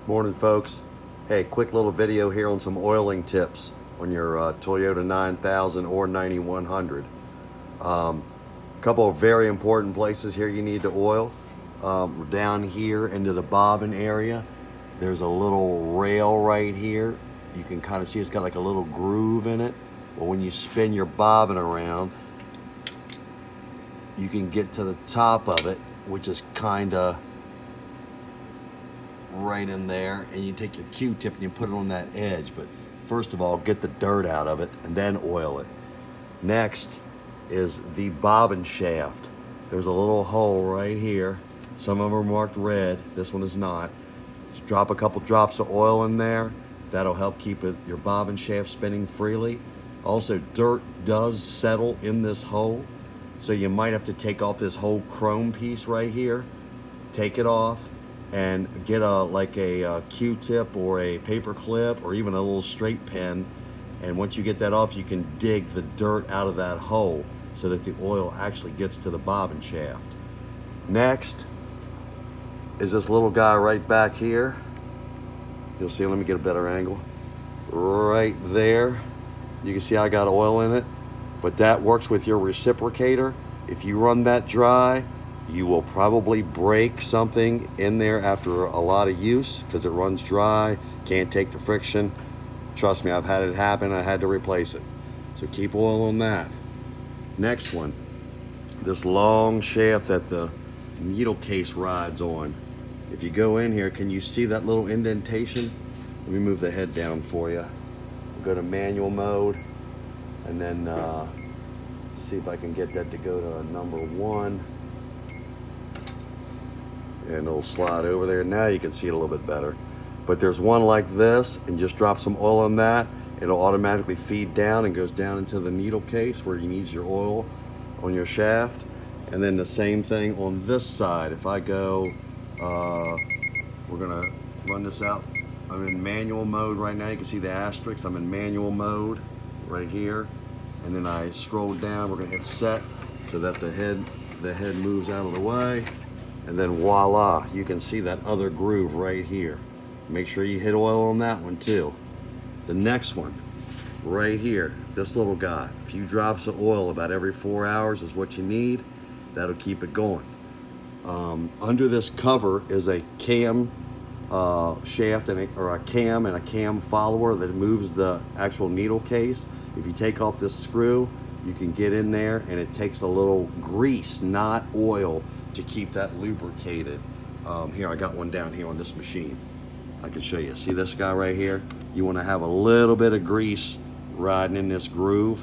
Morning, folks. Hey, quick little video here on some oiling tips on your Toyota 9000 or 9100. Couple of very important places here you need to oil. Down here into the bobbin area, there's a little rail right here. You can kind of see it's got like a little groove in it. Well, when you spin your bobbin around, you can get to the top of it, which is kind of right in there, and you take your Q-tip and you put it on that edge. But first of all, get the dirt out of it and then oil it. Next is the bobbin shaft. There's a little hole right here. Some of them are marked red. This one is not. Just drop a couple drops of oil in there. That'll help keep your bobbin shaft spinning freely. Also, dirt does settle in this hole, so you might have to take off this whole chrome piece right here. Take it off and get a Q-tip or a paper clip or even a little straight pen, and once you get that off, you can dig the dirt out of that hole so that the oil actually gets to the bobbin shaft. Next is this little guy right back here. You'll see, let me get a better angle. Right there, you can see I got oil in it, but that works with your reciprocator. If you run that dry, you will probably break something in there after a lot of use because it runs dry, can't take the friction. Trust me, I've had it happen. I had to replace it. So keep oil on that. Next one, this long shaft that the needle case rides on. If you go in here, can you see that little indentation? Let me move the head down for you. Go to manual mode and then see if I can get that to go to number 1. And it'll slide over there. Now you can see it a little bit better. But there's one like this, and just drop some oil on that. It'll automatically feed down and goes down into the needle case where you need your oil on your shaft. And then the same thing on this side. If I go, we're gonna run this out. I'm in manual mode right now. You can see the asterisk. I'm in manual mode right here. And then I scroll down. We're gonna hit set so that the head moves out of the way. And then voila, you can see that other groove right here. Make sure you hit oil on that one too. The next one, right here, this little guy. A few drops of oil about every 4 hours is what you need. That'll keep it going. Under this cover is a cam shaft or a cam and a cam follower that moves the actual needle case. If you take off this screw, you can get in there, and it takes a little grease, not oil, to keep that lubricated. Here, I got one down here on this machine. I can show you. See this guy right here? You want to have a little bit of grease riding in this groove,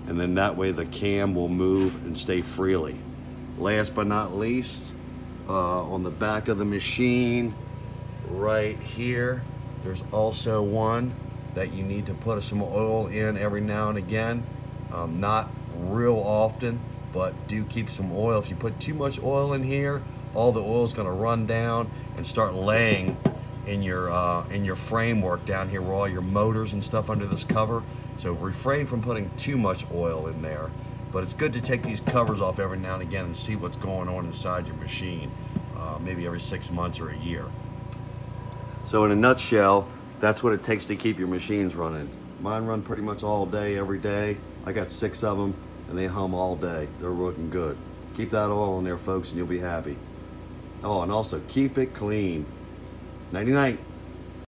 and then that way the cam will move and stay freely. Last but not least, on the back of the machine, right here, there's also one that you need to put some oil in every now and again. Not real often, but do keep some oil. If you put too much oil in here, all the oil is going to run down and start laying in your framework down here where all your motors and stuff under this cover. So refrain from putting too much oil in there. But it's good to take these covers off every now and again and see what's going on inside your machine, maybe every 6 months or a year. So in a nutshell, that's what it takes to keep your machines running. Mine run pretty much all day, every day. I got 6 of them, and they hum all day. They're looking good. Keep that oil in there, folks, and you'll be happy. Oh, and also keep it clean. Nighty night.